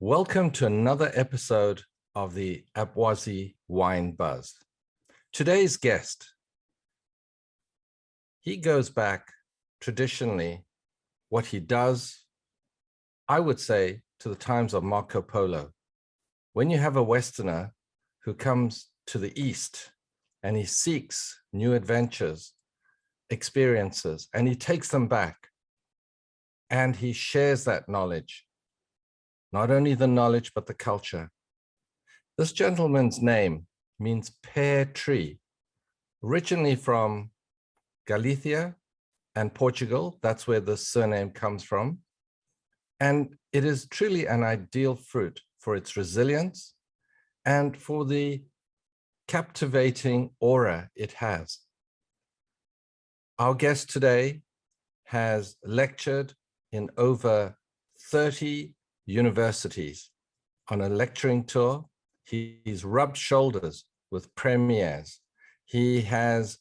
Welcome to another episode of the APWASI Wine Buzz. Today's guest, he goes back traditionally, what he does, I would say, to the times of Marco Polo. When you have a Westerner who comes to the East and he seeks new adventures, experiences, and he takes them back and he shares that knowledge. Not only the knowledge, but the culture. This gentleman's name means pear tree, originally from Galicia and Portugal. That's where the surname comes from. And it is truly an ideal fruit for its resilience and for the captivating aura it has. Our guest today has lectured in over 30 universities on a lecturing tour. He's rubbed shoulders with premiers. He has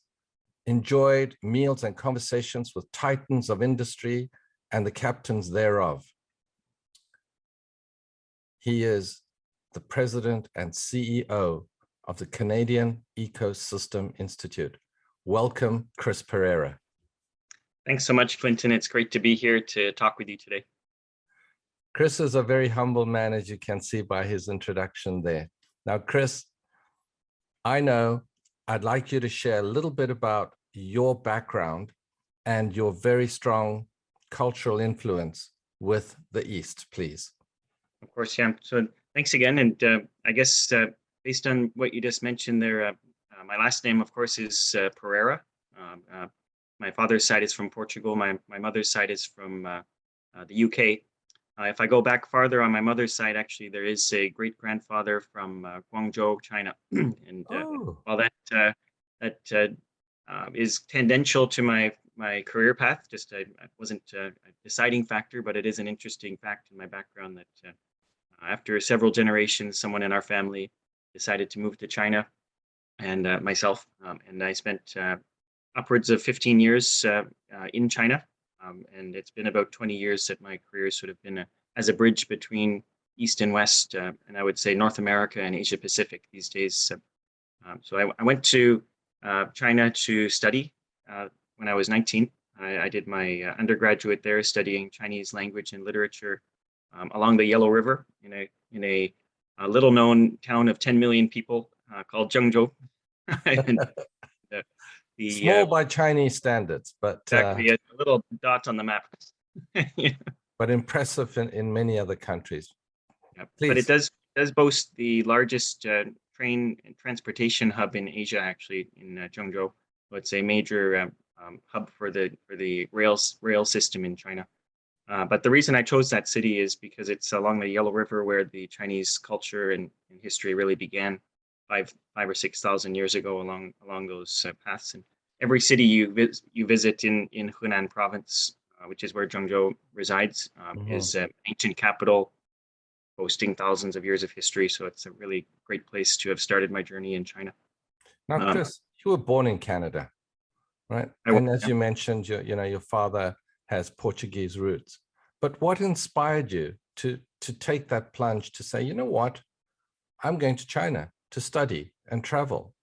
enjoyed meals and conversations with titans of industry and the captains thereof. He is the president and CEO of the Canadian Ecosystem Institute. Welcome, Chris Pereira. Thanks so much, Clinton. It's great to be here to talk with you today. Chris is a very humble man, as you can see by his introduction there. Now, Chris, I know I'd like you to share a little bit about your background and your very strong cultural influence with the East, please. Of course, yeah. So thanks again. And I guess based on what you just mentioned there, my last name, of course, is Pereira. My father's side is from Portugal. My mother's side is from the UK. If I go back farther on my mother's side, actually, there is a great-grandfather from Guangzhou, China. And while that is tangential to my career path, just I wasn't a deciding factor, but it is an interesting fact in my background that after several generations, someone in our family decided to move to China, and myself, and I spent upwards of 15 years in China. And it's been about 20 years that my career has sort of been as a bridge between East and West, and I would say North America and Asia Pacific these days. So I went to China to study when I was 19. I did my undergraduate there studying Chinese language and literature along the Yellow River in a little known town of 10 million people called Zhengzhou. And, small by Chinese standards, but exactly a little dot on the map. Yeah. But impressive in many other countries. Yeah. But it does boast the largest train and transportation hub in Asia, actually, in Zhengzhou. So it's a major hub for the rail system in China. But the reason I chose that city is because it's along the Yellow River where the Chinese culture and history really began. Five or 6,000 years ago along those paths. And every city you visit in Hunan province, which is where Zhengzhou resides, is an ancient capital boasting thousands of years of history. So it's a really great place to have started my journey in China. Now, Chris, you were born in Canada, right? And as you mentioned, your father has Portuguese roots. But what inspired you to take that plunge to say, you know what, I'm going to China to study and travel?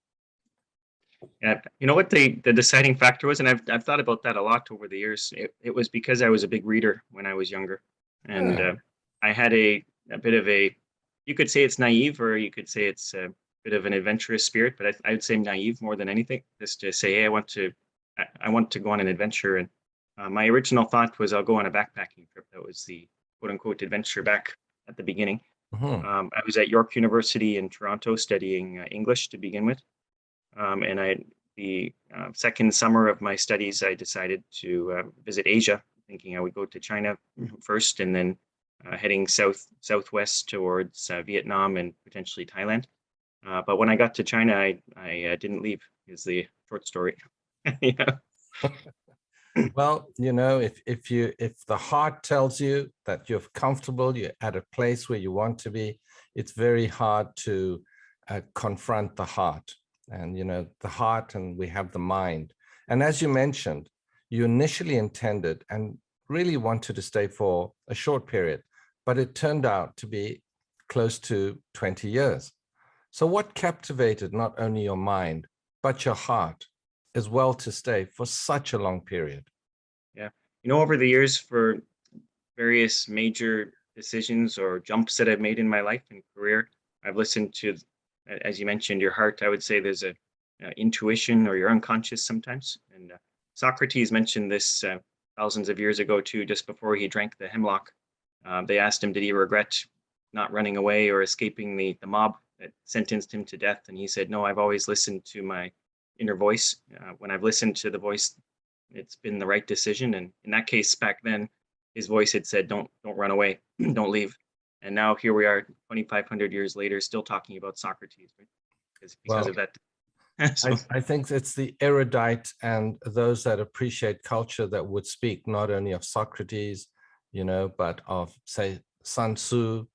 Yeah, you know what the deciding factor was, and I've thought about that a lot over the years. It was because I was a big reader when I was younger, and I had a bit of a, you could say it's naive, or you could say it's a bit of an adventurous spirit, but I would say naive more than anything. Just to say, hey, I want to go on an adventure, and my original thought was I'll go on a backpacking trip. That was the quote unquote adventure back at the beginning. I was at York University in Toronto studying English to begin with. And the second summer of my studies, I decided to visit Asia, thinking I would go to China first and then heading southwest towards Vietnam and potentially Thailand. But when I got to China, I didn't leave, is the short story. Yeah. Well, if the heart tells you that you're comfortable, you're at a place where you want to be, it's very hard to confront the heart. And, the heart, and we have the mind. And as you mentioned, you initially intended and really wanted to stay for a short period, but it turned out to be close to 20 years. So what captivated not only your mind, but your heart as well to stay for such a long period? Yeah. Over the years, for various major decisions or jumps that I've made in my life and career, I've listened to, as you mentioned, your heart. I would say there's a intuition, or your unconscious sometimes. And Socrates mentioned this thousands of years ago too, just before he drank the hemlock. They asked him, did he regret not running away or escaping the mob that sentenced him to death? And he said, no, I've always listened to my inner voice. When I've listened to the voice, it's been the right decision. And in that case, back then, his voice had said, don't run away, don't leave. And now here we are, 2,500 years later, still talking about Socrates, right? Because Well, of that. So I think it's the erudite and those that appreciate culture that would speak not only of Socrates, but of, say, Sun Tzu,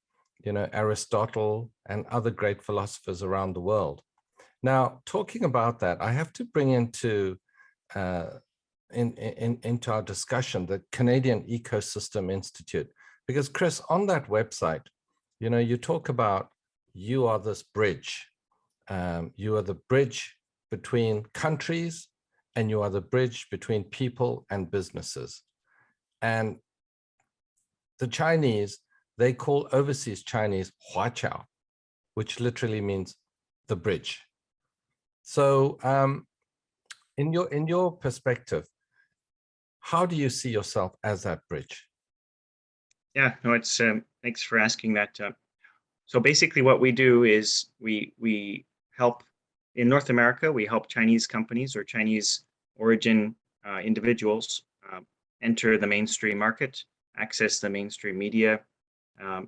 Aristotle, and other great philosophers around the world. Now, talking about that, I have to bring into our discussion the Canadian Ecosystem Institute, because Chris, on that website, you talk about you are this bridge. You are the bridge between countries, and you are the bridge between people and businesses. And the Chinese, they call overseas Chinese Huaqiao, which literally means the bridge. So in your perspective, how do you see yourself as that bridge? yeah, no, it's thanks for asking that. So basically, what we do is we help in North America. We help Chinese companies or Chinese origin individuals enter the mainstream market, access the mainstream media,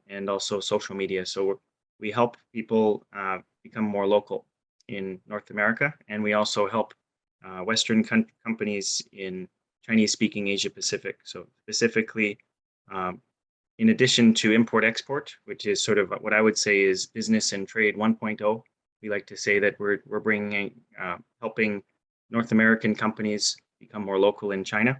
and also social media. So we help people become more local in North America, and we also help Western companies in Chinese-speaking Asia Pacific. So specifically, in addition to import-export, which is sort of what I would say is business and trade 1.0, we like to say that we're bringing, helping North American companies become more local in China,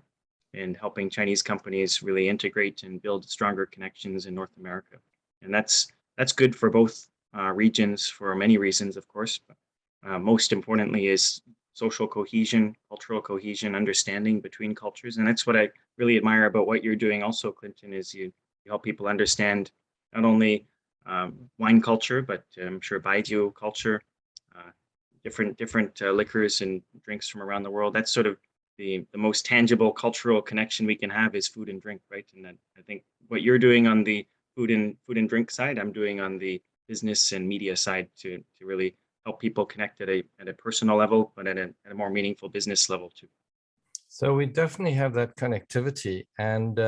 and helping Chinese companies really integrate and build stronger connections in North America. And that's good for both regions for many reasons, of course. But, most importantly is social cohesion, cultural cohesion, understanding between cultures. And that's what I really admire about what you're doing also, Clinton, is you help people understand not only wine culture, but I'm sure baijiu culture, different liquors and drinks from around the world. That's sort of the most tangible cultural connection we can have is food and drink, right? And then I think what you're doing on the food and drink side, I'm doing on the business and media side to really help people connect at a personal level, but at a more meaningful business level too. So we definitely have that connectivity, and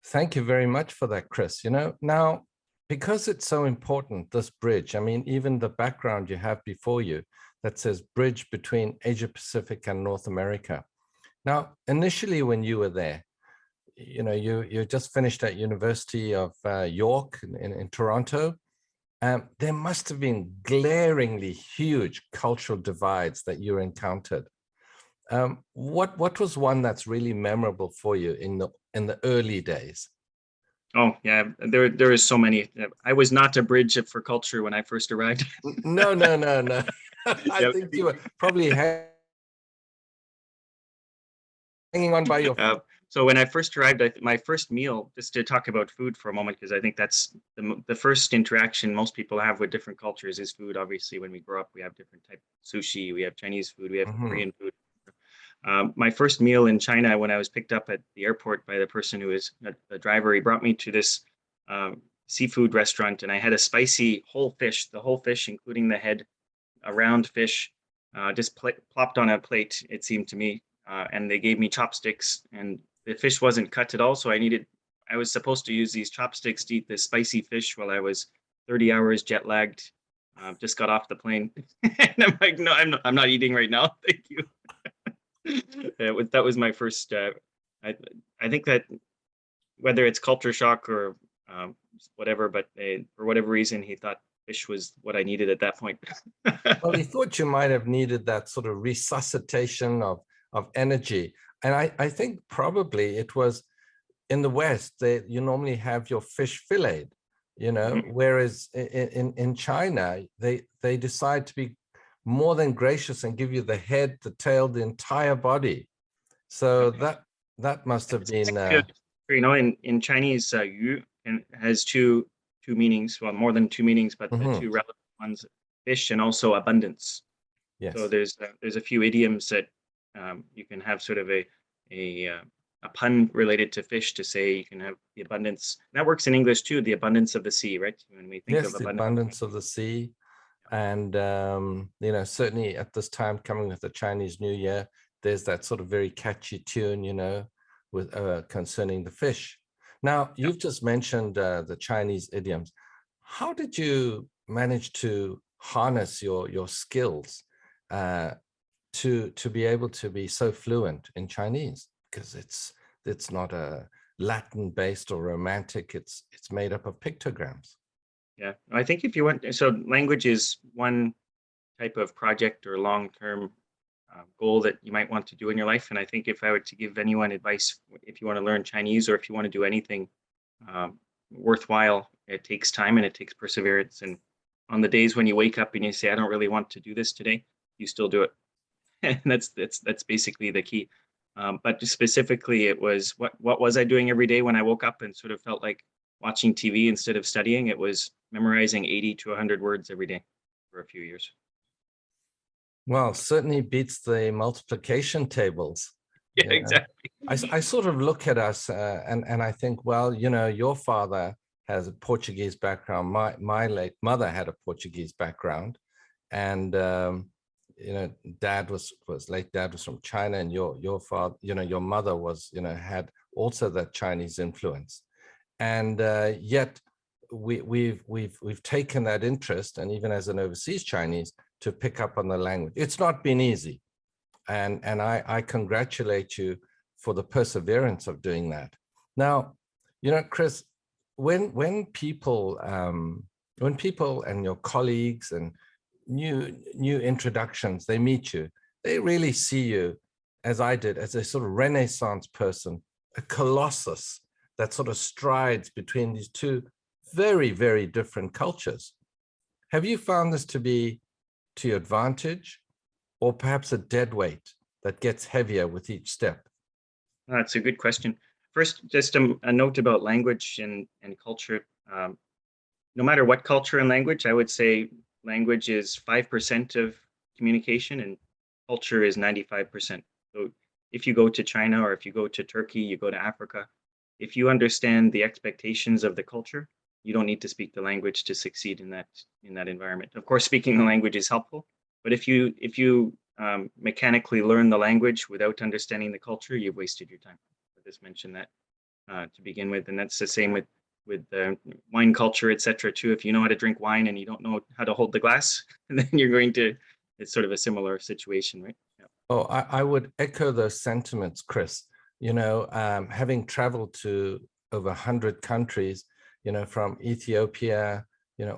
thank you very much for that, Chris. Now, because it's so important, this bridge, I mean, even the background you have before you that says bridge between Asia Pacific and North America. Now, initially when you were there, you just finished at University of York in Toronto. There must have been glaringly huge cultural divides that you encountered. What was one that's really memorable for you in the early days? Oh yeah, there is so many. I was not a bridge for culture when I first arrived. No. I Yep. think you were probably hanging on by your. So when I first arrived, my first meal, just to talk about food for a moment, because I think that's the first interaction most people have with different cultures is food. Obviously, when we grow up, we have different types of sushi, we have Chinese food, we have Korean food. My first meal in China, when I was picked up at the airport by the person who was the driver, he brought me to this seafood restaurant, and I had a spicy whole fish, the whole fish, including the head, a round fish, just plopped on a plate, it seemed to me. And they gave me chopsticks, and the fish wasn't cut at all. So I was supposed to use these chopsticks to eat this spicy fish while I was 30 hours jet lagged. Just got off the plane. And I'm like, no, I'm not eating right now. Thank you. That was my first, I think that whether it's culture shock or whatever, but for whatever reason, he thought fish was what I needed at that point. Well, he thought you might have needed that sort of resuscitation of energy. And I think probably it was in the West, you normally have your fish filleted. whereas in China, they decide to be more than gracious and give you the head, the tail, the entire body. So that must have been in Chinese, yu has two meanings, well, more than two meanings, but the two relevant ones, fish and also abundance. Yes. So there's a few idioms that you can have sort of a pun related to fish to say you can have the abundance. That works in English too, the abundance of the sea, right? When we think of the abundance of the sea. And, certainly at this time coming with the Chinese New Year, there's that sort of very catchy tune, with concerning the fish. Now, you've just mentioned the Chinese idioms. How did you manage to harness your skills to be able to be so fluent in Chinese? Because it's not a Latin-based or romantic. It's made up of pictograms. Yeah, I think if you want, so language is one type of project or long-term goal that you might want to do in your life. And I think if I were to give anyone advice, if you want to learn Chinese or if you want to do anything worthwhile, it takes time and it takes perseverance. And on the days when you wake up and you say, I don't really want to do this today, you still do it. And that's basically the key. But just specifically, it was what was I doing every day when I woke up and sort of felt like watching TV instead of studying? It was memorizing 80 to 100 words every day for a few years. Well, certainly beats the multiplication tables. Yeah, exactly. I sort of look at us and I think, well, your father has a Portuguese background. My late mother had a Portuguese background, and dad was late dad was from China, and your father, your mother was, had also that Chinese influence, and yet we've taken that interest, and even as an overseas Chinese, to pick up on the language. It's not been easy, and I congratulate you for the perseverance of doing that. Now, Chris, when people and your colleagues and new introductions, they meet you, they really see you, as I did, as a sort of Renaissance person, a colossus that sort of strides between these two very, very different cultures. Have you found this to be to your advantage, or perhaps a dead weight that gets heavier with each step? That's a good question. First, just a note about language and culture. No matter what culture and language, I would say language is 5% of communication and culture is 95%. So if you go to China or if you go to Turkey, you go to Africa, if you understand the expectations of the culture, you don't need to speak the language to succeed in that environment. Of course, speaking the language is helpful, but if you mechanically learn the language without understanding the culture, you've wasted your time. I just mentioned that to begin with, and that's the same with wine culture, etc. too. If you know how to drink wine and you don't know how to hold the glass, then you're going to. It's sort of a similar situation, right? Yeah. Oh, I would echo those sentiments, Chris. Having traveled to over 100 countries, from Ethiopia,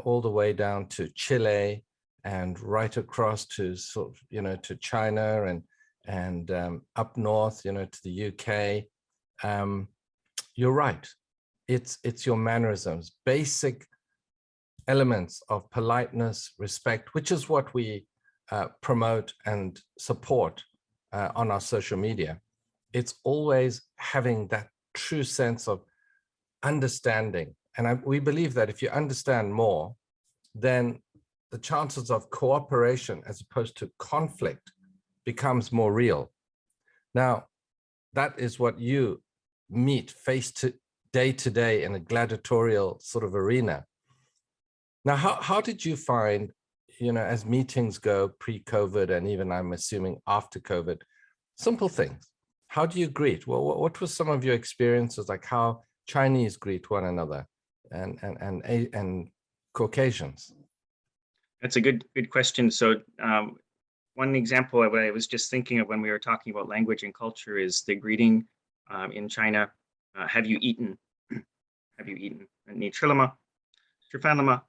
all the way down to Chile and right across to sort of, to China and up north, to the UK. You're right. It's your mannerisms, basic elements of politeness, respect, which is what we promote and support on our social media. It's always having that true sense of understanding. And we believe that if you understand more, then the chances of cooperation as opposed to conflict becomes more real. Now, that is what you meet day to day in a gladiatorial sort of arena. Now, how did you find, as meetings go pre-COVID and even I'm assuming after COVID, simple things? How do you greet? Well, what was some of your experiences, like how Chinese greet one another and Caucasians? That's a good question. So one example of what I was just thinking of when we were talking about language and culture is the greeting in China. Have you eaten? Have you eaten? Ni chilama, chifanlama.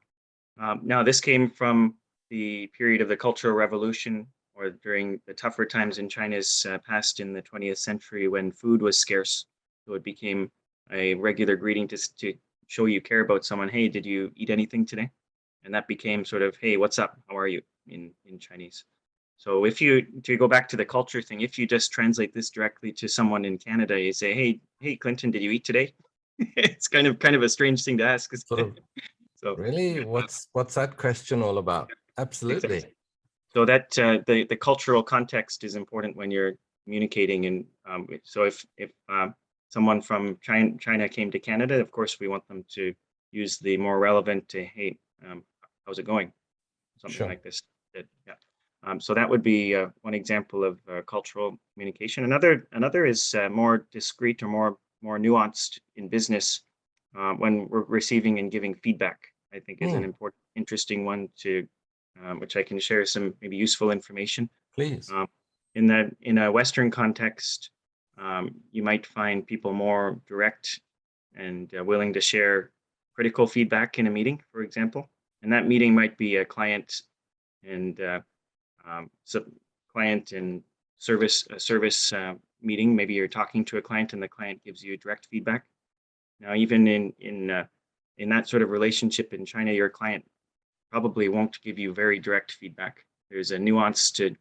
Now, this came from the period of the Cultural Revolution, or during the tougher times in China's past in the 20th century when food was scarce. So it became a regular greeting to show you care about someone. Hey, did you eat anything today? And that became sort of, hey, what's up? How are you in Chinese? So if you, to go back to the culture thing, if you just translate this directly to someone in Canada, you say, hey, Clinton, did you eat today? It's kind of a strange thing to ask. Sort of, So really, what's that question all about? exactly. Absolutely. So that the cultural context is important when you're communicating. And so if someone from China came to Canada, of course we want them to use the more relevant, hey, how's it going? Something Sure. like this. Yeah. So that would be one example of cultural communication. Another is more discreet or more nuanced in business when we're receiving and giving feedback. I think is an important, interesting one to which I can share some maybe useful information. Please. Um, in a Western context, you might find people more direct and willing to share critical feedback in a meeting, for example. And that meeting might be a client and so client and service meeting. Maybe you're talking to a client and the client gives you direct feedback. Now, even in that sort of relationship in China, your client probably won't give you very direct feedback. There's a nuance to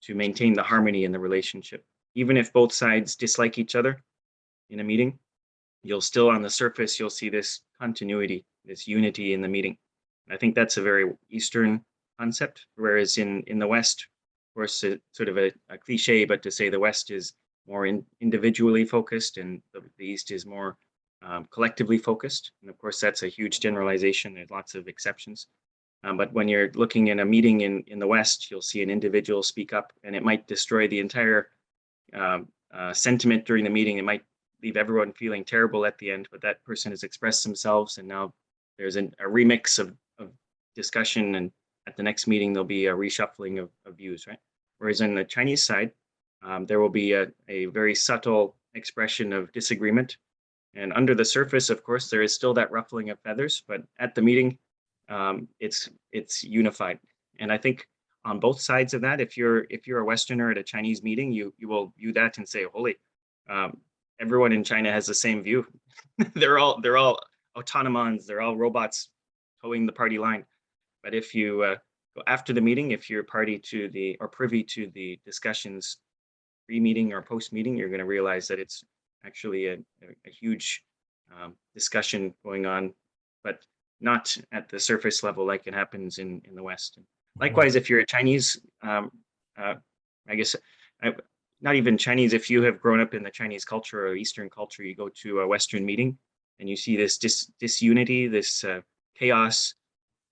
maintain the harmony in the relationship. Even if both sides dislike each other in a meeting, you'll still on the surface, you'll see this continuity, this unity in the meeting. I think that's a very Eastern concept, whereas in the West, of course, sort of a cliche, but to say the West is more individually focused and the East is more collectively focused. And of course, that's a huge generalization. There's lots of exceptions. But when you're looking in a meeting in the West, you'll see an individual speak up and it might destroy the entire sentiment during the meeting. It might leave everyone feeling terrible at the end, but that person has expressed themselves and now there's a remix of discussion, and at the next meeting, there'll be a reshuffling of views, right? Whereas on the Chinese side, there will be a very subtle expression of disagreement. And under the surface, of course, there is still that ruffling of feathers, but at the meeting, it's unified. And I think on both sides of that, if you're a Westerner at a Chinese meeting, you will view that and say, holy, everyone in China has the same view. they're all autonomons, they're all robots towing the party line. But if you go after the meeting, if you're party to the or privy to the discussions pre-meeting or post-meeting, you're going to realize that it's actually a huge discussion going on, but not at the surface level like it happens in the West. Likewise, if you're a Chinese, I guess, not even Chinese, if you have grown up in the Chinese culture or Eastern culture, you go to a Western meeting and you see this disunity, this chaos,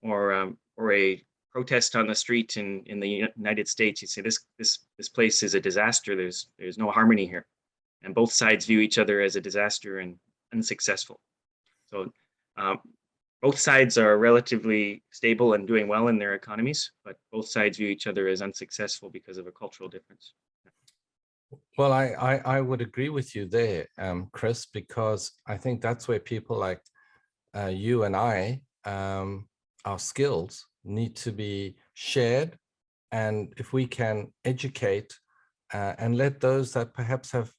or a protest on the street in the United States, you say this place is a disaster. There's no harmony here, and both sides view each other as a disaster and unsuccessful. So both sides are relatively stable and doing well in their economies, but both sides view each other as unsuccessful because of a cultural difference. Well, I would agree with you there, Chris, because I think that's where people like you and I, our skills need to be shared. And if we can educate and let those that perhaps have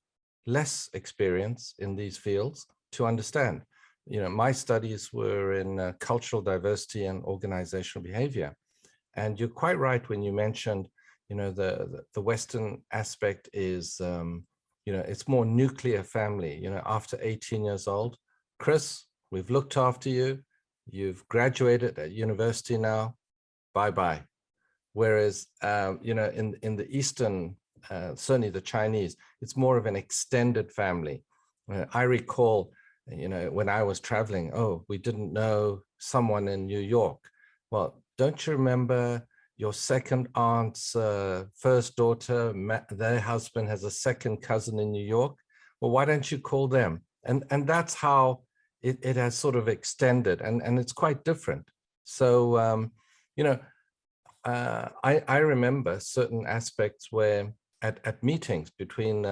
less experience in these fields to understand. You know, my studies were in cultural diversity and organizational behavior. And you're quite right when you mentioned, you know, the Western aspect is, you know, it's more nuclear family. You know, after 18 years old, Chris, we've looked after you. You've graduated at university now. Bye-bye. Whereas, you know, in the Eastern, certainly the Chinese, it's more of an extended family. I recall, you know, when I was traveling, oh, we didn't know someone in New York. Well, don't you remember your second aunt's first daughter, their husband has a second cousin in New York? Well, why don't you call them? And that's how it has sort of extended, and it's quite different. So, you know, I remember certain aspects where at meetings between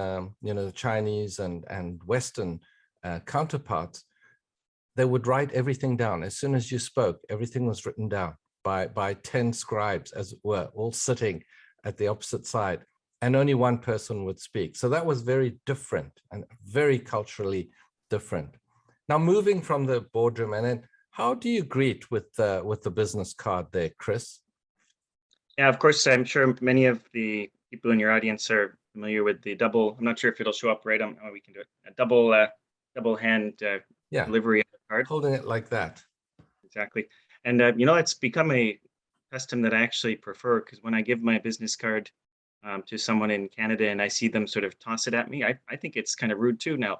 you know, the Chinese and Western counterparts, they would write everything down. As soon as you spoke, everything was written down by 10 scribes, as it were, all sitting at the opposite side, and only one person would speak. So that was very different and very culturally different. Now, moving from the boardroom, and then how do you greet with the business card there, Chris? Yeah, of course, I'm sure many of the people in your audience are familiar with the double. I'm not sure if it'll show up right on. Oh, we can do it. A double hand Yeah, delivery of the card. holding it like that. Exactly. And it's become a custom that I actually prefer, because when I give my business card to someone in Canada and I see them sort of toss it at me, I think it's kind of rude too now.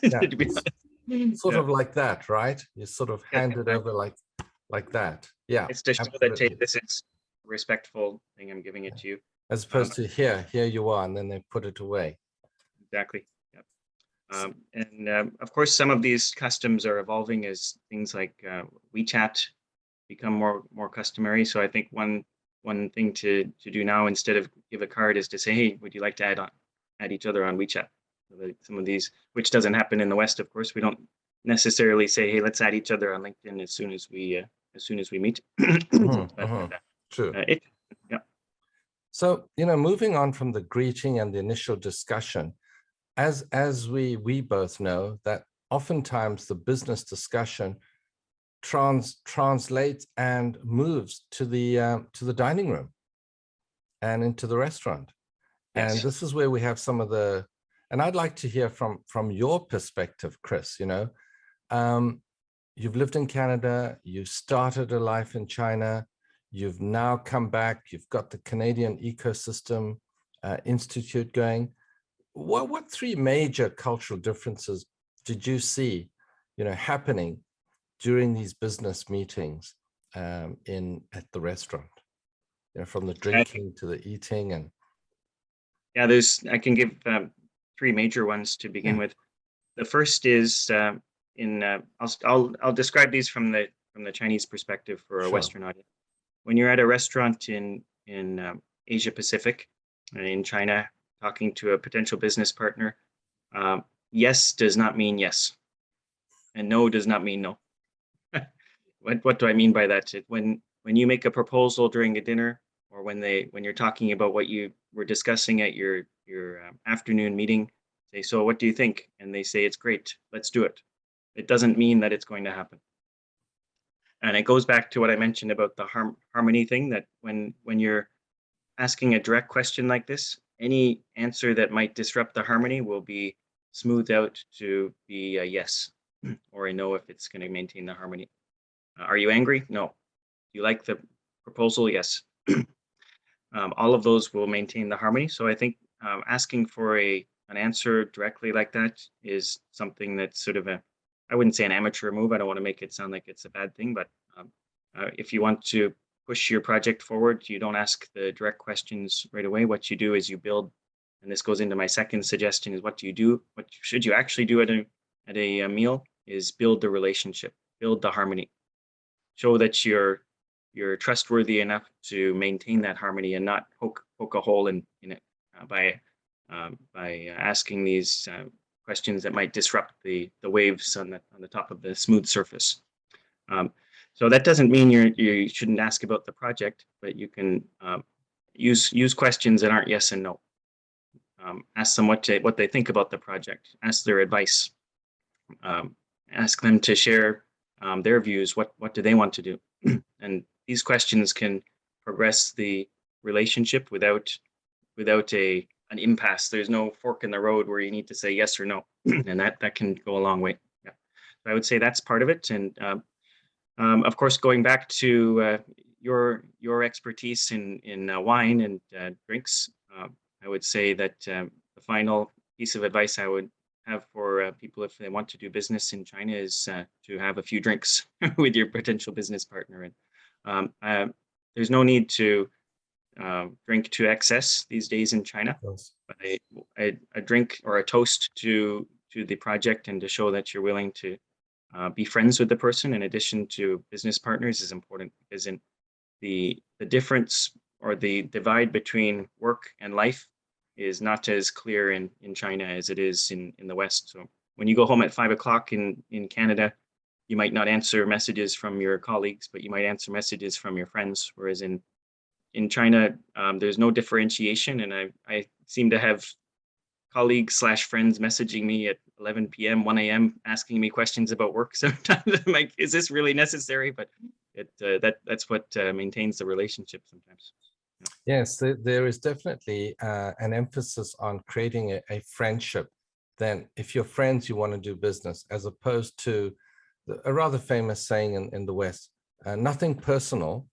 Yeah, To be honest. sort Yeah. of like that, right? You sort of Yes, hand it over exactly. like that. Yeah, It's to show that, hey, absolutely. this is a respectful thing. I'm giving it to you. As Um, opposed to here you are, and then they put it away. exactly. Yep. And of course, some of these customs are evolving as things like WeChat become more customary. So I think one thing to do now, instead of give a card, is to say, hey, would you like to add each other on WeChat? So that some of these, which doesn't happen in the West, of course, we don't necessarily say, hey, let's add each other on LinkedIn as soon as we meet. Mhm, But mhm. True. it yeah. So, moving on from the greeting and the initial discussion, as we both know that oftentimes the business discussion translates and moves to the dining room and into the restaurant. And Yes. this is where we have some of the, and I'd like to hear from your perspective, Chris. You've lived in Canada, you started a life in China, you've now come back, you've got the Canadian Ecosystem Institute going. What three major cultural differences did you see, happening during these business meetings at the restaurant? From the I drinking to the eating, and Yeah, I can give three major ones to begin yeah, with. The first is in I'll describe these from the Chinese perspective for a sure. Western audience. When you're at a restaurant in Asia Pacific, in China, talking to a potential business partner, yes does not mean yes, and no does not mean no. What do I mean by that? When you make a proposal during a dinner, or when you're talking about what you were discussing at your afternoon meeting, say, so what do you think? And they say, it's great, let's do it. It doesn't mean that it's going to happen. And it goes back to what I mentioned about the harmony thing, that when you're asking a direct question like this, any answer that might disrupt the harmony will be smoothed out to be a yes or a no if it's going to maintain the harmony. Are you angry? No. You like the proposal? Yes. All of those will maintain the harmony. So I think asking for an answer directly like that is something that's sort of I wouldn't say an amateur move. I don't want to make it sound like it's a bad thing, but if you want to push your project forward, you don't ask the direct questions right away. What you do is you build, and this goes into my second suggestion, is what do you do? What should you actually do at a meal is build the relationship, build the harmony, show that you're trustworthy enough to maintain that harmony and not poke a hole in it by asking these questions that might disrupt the waves on the top of the smooth surface. Um, so that doesn't mean you shouldn't ask about the project, but you can use questions that aren't yes and no. Ask them what they think about the project. Ask their advice. Um, Ask them to share their views. What do they want to do? And these questions can progress the relationship without an impasse. There's no fork in the road where you need to say yes or no, and that can go a long way. Yeah, so I would say that's part of it. And of course, going back to your expertise in wine and drinks, I would say that the final piece of advice I would have for people if they want to do business in China is to have a few drinks with your potential business partner. And um, uh, there's no need to drink to excess these days in China, Yes. but a drink or a toast to the project and to show that you're willing to be friends with the person in addition to business partners is important, because in the difference or the divide between work and life is not as clear in China as it is in the West. So when you go home at 5 o'clock in Canada, you might not answer messages from your colleagues, but you might answer messages from your friends. Whereas in China, there's no differentiation, and I seem to have colleagues/friends messaging me at 11 p.m., 1 a.m. asking me questions about work. Sometimes I'm like, is this really necessary? But that's what maintains the relationship sometimes. Yes, there is definitely an emphasis on creating a friendship. Then, if you're friends, you want to do business, as opposed to a rather famous saying in the West, nothing personal,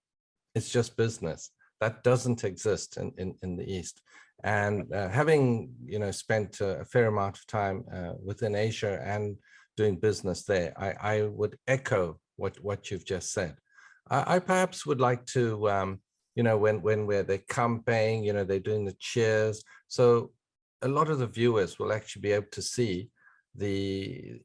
it's just business. That doesn't exist in the East. And having spent a fair amount of time within Asia and doing business there, I would echo what you've just said. I perhaps would like to, where they come bang, they're doing the cheers. So a lot of the viewers will actually be able to see the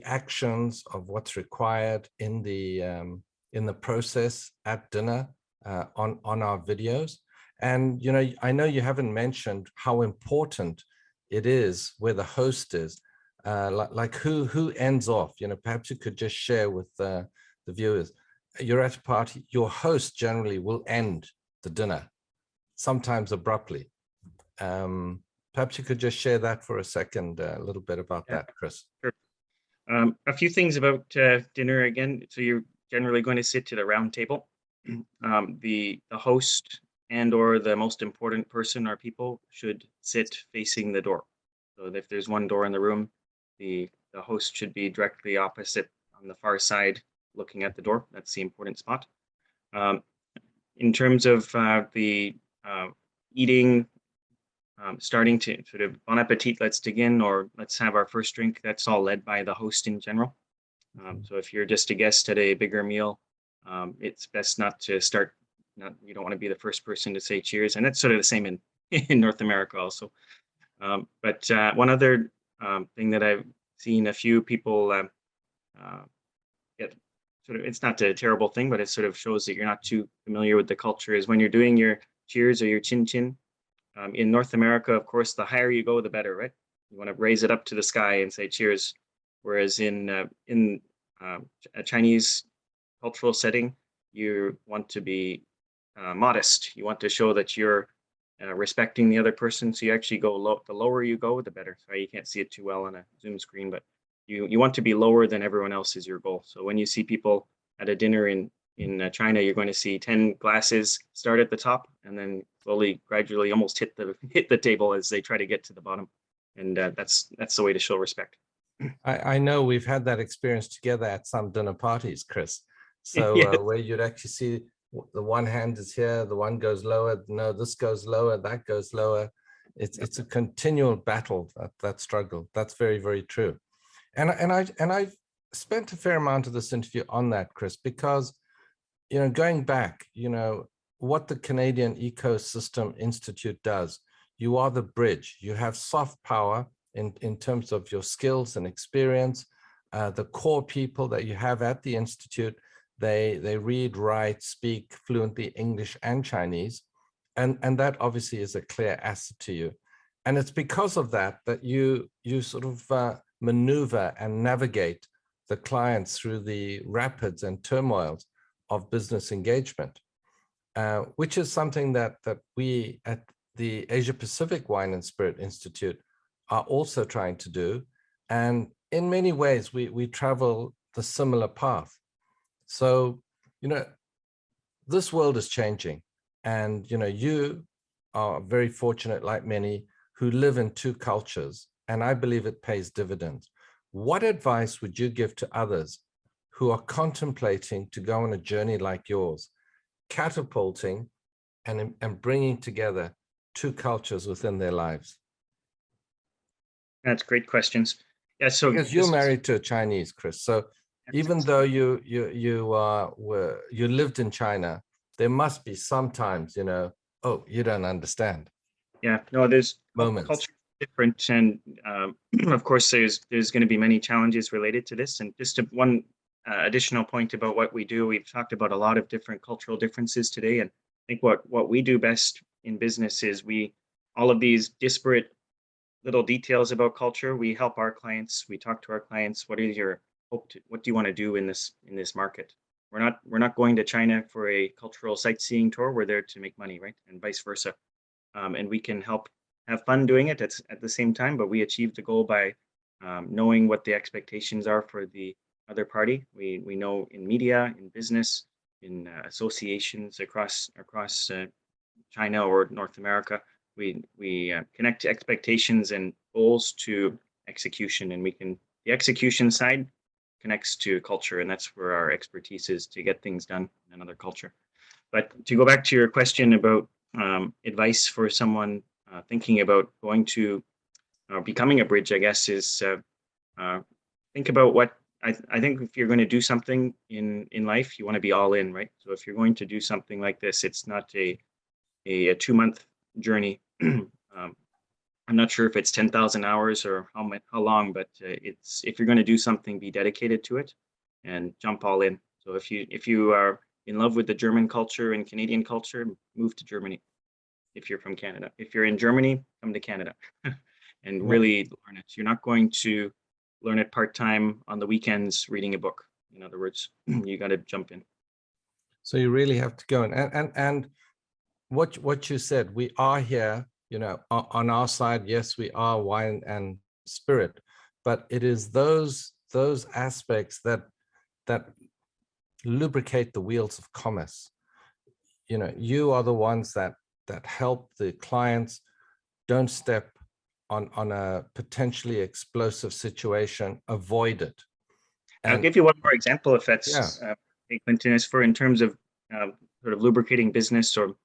actions of what's required in the process at dinner on our videos. And I know you haven't mentioned how important it is where the host is, like who ends off. Perhaps you could just share with the viewers. You're at a party, your host generally will end the dinner, sometimes abruptly. Perhaps you could just share that for a second, a little bit about Yeah, that, Chris. sure. A few things about dinner again. So you're generally going to sit at a round table. The host and or the most important person or people should sit facing the door. So if there's one door in the room, the host should be directly opposite on the far side, looking at the door. That's the important spot. Um, in terms of the eating, starting to sort of bon appetit, let's dig in, or let's have our first drink. That's all led by the host in general. So if you're just a guest at a bigger meal, it's best not to start. You don't want to be the first person to say cheers, and that's sort of the same in in North America also. But one other thing that I've seen a few people get sort of, it's not a terrible thing, but it sort of shows that you're not too familiar with the culture, is when you're doing your cheers or your chin chin. In North America, of course, the higher you go, the better, right? You want to raise it up to the sky and say cheers. Whereas in a Chinese cultural setting, you want to be modest. You want to show that you're respecting the other person. So you actually go low. The lower you go, the better. Sorry, you can't see it too well on a Zoom screen, but you want to be lower than everyone else is your goal. So when you see people at a dinner in China, you're going to see 10 glasses start at the top and then slowly, gradually, almost hit the table as they try to get to the bottom. And that's the way to show respect. I know we've had that experience together at some dinner parties, Chris. So Yes. where you'd actually see the one hand is here, the one goes lower. No, this goes lower, that goes lower. It's a continual battle, that struggle. That's very, very true. And I've spent a fair amount of this interview on that, Chris, because going back, what the Canadian Ecosystem Institute does, you are the bridge. You have soft power in terms of your skills and experience. The core people that you have at the Institute, they read, write, speak fluently English and Chinese. And that obviously is a clear asset to you. And it's because of that you sort of maneuver and navigate the clients through the rapids and turmoils of business engagement, which is something that we at the Asia Pacific Wine and Spirit Institute are also trying to do. And in many ways, we travel the similar path. So, this world is changing. And, you are very fortunate, like many, who live in two cultures. And I believe it pays dividends. What advice would you give to others who are contemplating to go on a journey like yours, catapulting and bringing together two cultures within their lives? That's great questions. Yeah, so Because you're married to a Chinese, Chris. So even though you lived in China, there must be sometimes, oh, you don't understand yeah, no, there's moments. culture different, and of course, there's going to be many challenges related to this. And just one additional point about what we do, we've talked about a lot of different cultural differences today, and I think what we do best in business is all of these disparate little details about culture. We help our clients. We talk to our clients. What do you want to do in this market? We're not going to China for a cultural sightseeing tour. We're there to make money, right? And vice versa. And we can help have fun doing it at the same time, but we achieve the goal by knowing what the expectations are for the other party. We know in media, in business, in associations across China or North America, we connect expectations and goals to execution, and the execution side connects to culture, and that's where our expertise is to get things done in another culture. But to go back to your question about advice for someone thinking about going to becoming a bridge, I guess, is think about what I think if you're going to do something in life, you want to be all in, right? So if you're going to do something like this, it's not a 2-month journey. I'm not sure if it's 10,000 hours or how long, but it's if you're going to do something, be dedicated to it and jump all in. So if you are in love with the German culture and Canadian culture, move to Germany. If you're from Canada, if you're in Germany, come to Canada and Yeah. really learn it. You're not going to learn it part-time on the weekends reading a book. In other words, you got to jump in. So you really have to go in. And what you said, we are here, on our side, yes, we are wine and spirit, but it is those aspects that lubricate the wheels of commerce. You are the ones that help the clients don't step on a potentially explosive situation, avoid it. I'll And give you one more example, if yeah, that's Clinton, is for in terms of sort of lubricating business or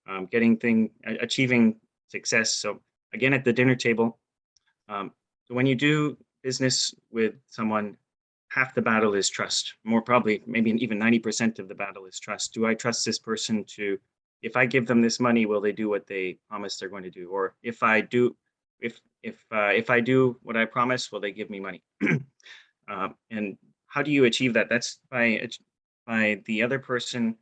achieving success. So again, at the dinner table, so when you do business with someone, half the battle is trust. More probably, maybe even 90% of the battle is trust. Do I trust this person to, if I give them this money, will they do what they promise they're going to do? Or if I do, if I do what I promise, will they give me money? And how do you achieve that? That's by the other person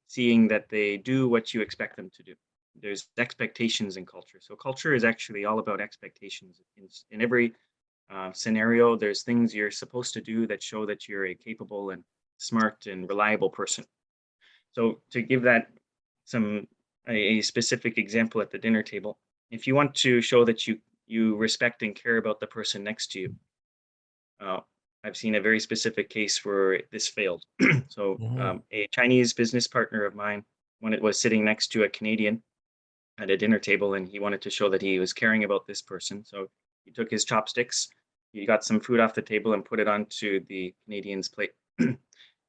seeing that they do what you expect them to do. There's expectations in culture. So culture is actually all about expectations. In every scenario, there's things you're supposed to do that show that you're a capable and smart and reliable person. So to give that a specific example at the dinner table, if you want to show that you respect and care about the person next to you, uh, I've seen a very specific case where this failed. So a Chinese business partner of mine, when it was sitting next to a Canadian at a dinner table, and he wanted to show that he was caring about this person. So he took his chopsticks, he got some food off the table and put it onto the Canadian's plate.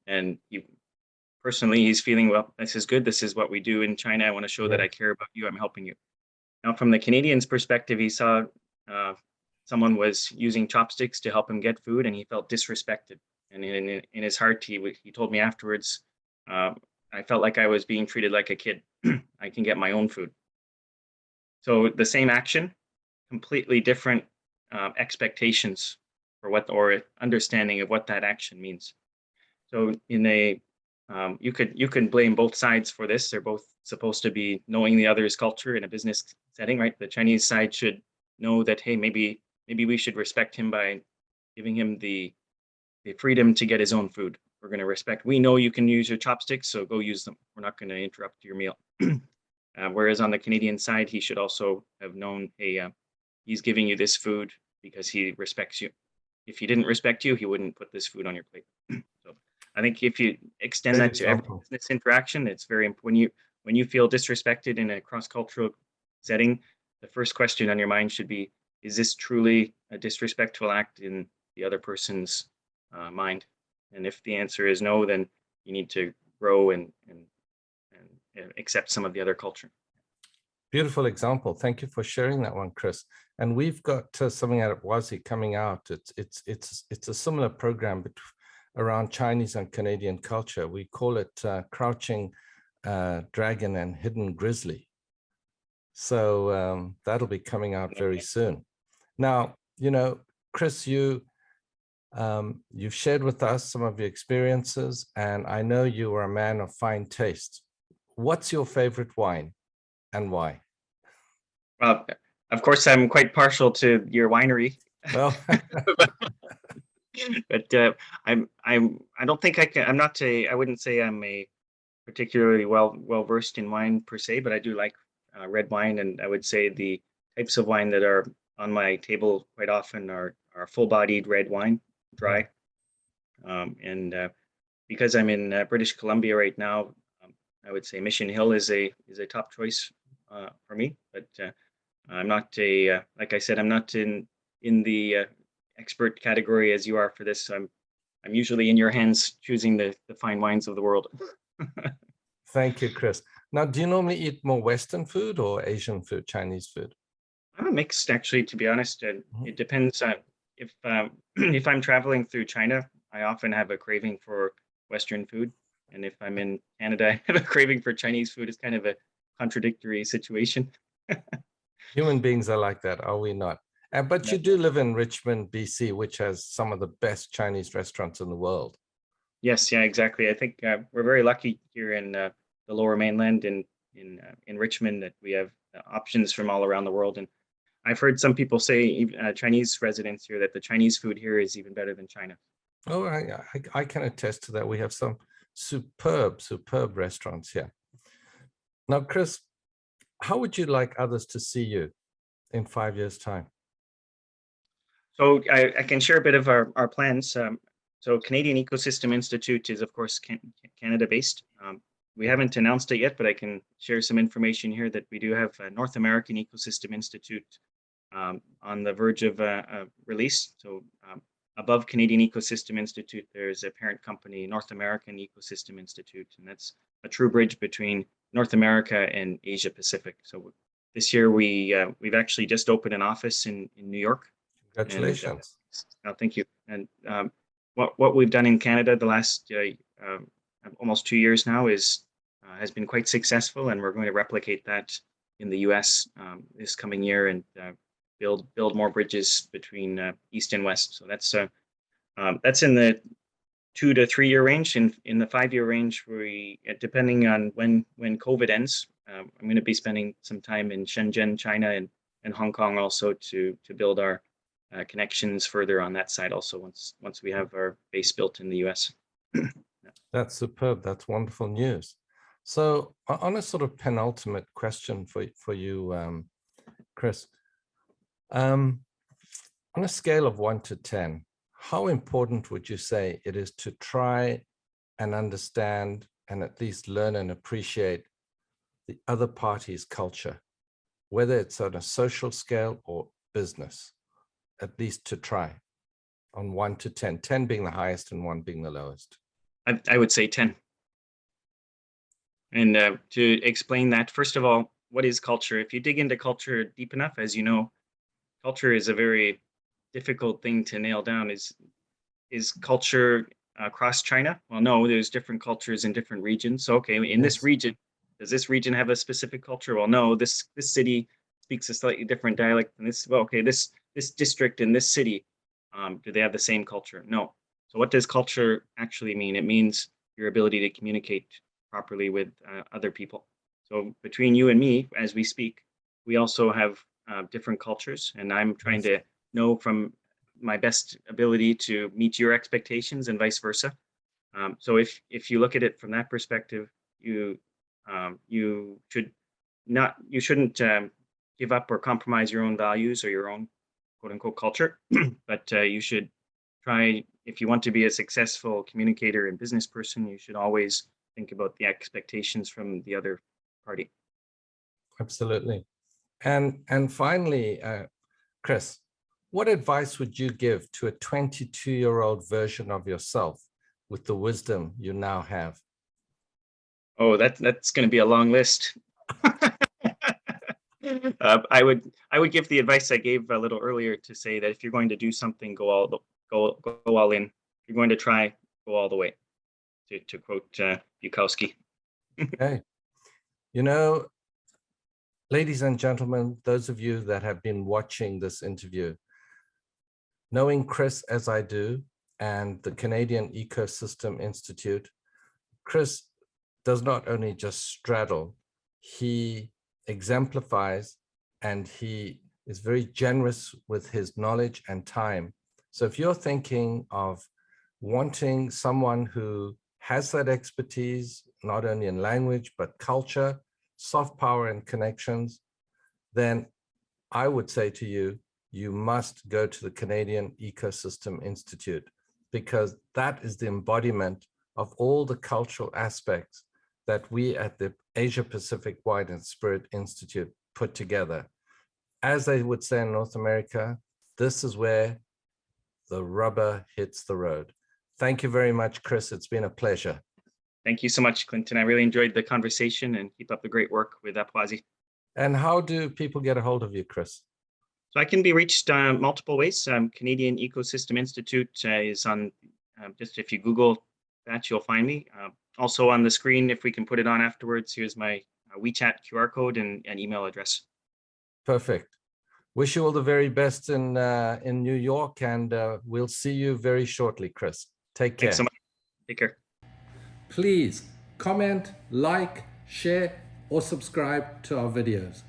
And he's feeling, well, this is good. This is what we do in China. I want to show that yeah, I care about you. I'm helping you. Now, from the Canadian's perspective, he saw uh, someone was using chopsticks to help him get food, and he felt disrespected. And in his heart, he told me afterwards, I felt like I was being treated like a kid. I can get my own food. So the same action, completely different expectations for or understanding of what that action means. So you can blame both sides for this. They're both supposed to be knowing the other's culture in a business setting, right? The Chinese side should know that, hey, maybe we should respect him by giving him the freedom to get his own food. We're going to respect. We know you can use your chopsticks, so go use them. We're not going to interrupt your meal. Whereas on the Canadian side, he should also have known, hey, he's giving you this food because he respects you. If he didn't respect you, he wouldn't put this food on your plate. So I think if you extend great that to every example. business interaction, it's very important. When you feel disrespected in a cross-cultural setting, the first question on your mind should be, is this truly a disrespectful act in the other person's mind? And if the answer is no, then you need to grow and accept some of the other culture. Beautiful example. Thank you for sharing that one, Chris. And we've got something at APWASI coming out. It's a similar program around Chinese and Canadian culture. We call it Crouching Dragon and Hidden Grizzly. So that'll be coming out very soon. Now, Chris, you've shared with us some of your experiences, and I know you are a man of fine taste. What's your favorite wine and why? Well, of course, I'm quite partial to your winery, Well, but I don't think I can. I wouldn't say I'm a particularly well versed in wine per se, but I do like red wine, and I would say the types of wine that are on my table quite often are full-bodied red wine, dry. And because I'm in British Columbia right now, I would say Mission Hill is a top choice for me. But I'm not like I said, I'm not in the expert category as you are for this. I'm usually in your hands choosing the fine wines of the world. Thank you, Chris. Now, do you normally eat more Western food or Asian food, Chinese food? I'm a mixed, actually, to be honest. And it depends on if if I'm traveling through China, I often have a craving for Western food, and if I'm in Canada, I have a craving for Chinese food. It's kind of a contradictory situation. Human beings are like that, are we not? But you Yeah. do live in Richmond, BC, which has some of the best Chinese restaurants in the world. Yes, yeah, exactly. I think we're very lucky here in the Lower Mainland in Richmond that we have options from all around the world. And I've heard some people say, Chinese residents here, that the Chinese food here is even better than China. Oh, I can attest to that. We have some superb restaurants here. Now, Chris, how would you like others to see you in 5 years' time? So I can share a bit of our plans. So Canadian Ecosystem Institute is, of course, Canada-based. We haven't announced it yet, but I can share some information here that we do have a North American Ecosystem Institute on the verge of release. So above Canadian Ecosystem Institute, there's a parent company, North American Ecosystem Institute, and that's a true bridge between North America and Asia Pacific. So this year we've actually just opened an office in New York. And Congratulations. thank you. And what we've done in Canada the last almost 2 years now is has been quite successful, and we're going to replicate that in the U.S. This coming year and build more bridges between East and West. So that's in the 2 to 3 year range. In the 5 year range, we depending on when COVID ends, I'm going to be spending some time in Shenzhen, China, and Hong Kong also to build our connections further on that side also once we have our base built in the US. That's superb. That's wonderful news. So on a sort of penultimate question for you, Chris, on a scale of 1 to 10, how important would you say it is to try and understand and at least learn and appreciate the other party's culture, whether it's on a social scale or business, at least to try on 1 to 10, 10 being the highest and 1 being the lowest? I would say 10. And to explain that, first of all, what is culture? If you dig into culture deep enough, as you know, culture is a very difficult thing to nail down. Is culture across China? Well, no, there's different cultures in different regions. So, okay, in this region, does this region have a specific culture? Well, no, this city speaks a slightly different dialect than this. Well, okay, this district in this city, do they have the same culture? No. So what does culture actually mean? It means your ability to communicate properly with other people. So between you and me, as we speak, we also have different cultures, and I'm trying to know from my best ability to meet your expectations and vice versa. So if you look at it from that perspective, you shouldn't give up or compromise your own values or your own quote unquote culture, but you should try, if you want to be a successful communicator and business person, you should always think about the expectations from the other party. Absolutely. And finally, Chris, what advice would you give to a 22-year-old version of yourself with the wisdom you now have? Oh, that's going to be a long list. I would give the advice I gave a little earlier to say that if you're going to do something, go all in. If you're going to try, go all the way. To quote Bukowski. Okay. You know, ladies and gentlemen, those of you that have been watching this interview, knowing Chris as I do and the Canadian Ecosystem Institute, Chris does not only just straddle, he exemplifies, and he is very generous with his knowledge and time. So if you're thinking of wanting someone who has that expertise, not only in language, but culture, soft power and connections, then I would say to you, you must go to the Canadian Ecosystem Institute, because that is the embodiment of all the cultural aspects that we at the Asia Pacific Wine and Spirit Institute put together. As they would say in North America, this is where the rubber hits the road. Thank you very much, Chris. It's been a pleasure. Thank you so much, Clinton. I really enjoyed the conversation, and keep up the great work with APWASI. And how do people get a hold of you, Chris? So I can be reached multiple ways. Canadian Ecosystem Institute is on, just if you Google that, you'll find me. Also on the screen, if we can put it on afterwards, here's my WeChat QR code and email address. Perfect. Wish you all the very best in New York, and we'll see you very shortly, Chris. Take care. Thanks so much. Take care. Please comment, like, share, or subscribe to our videos.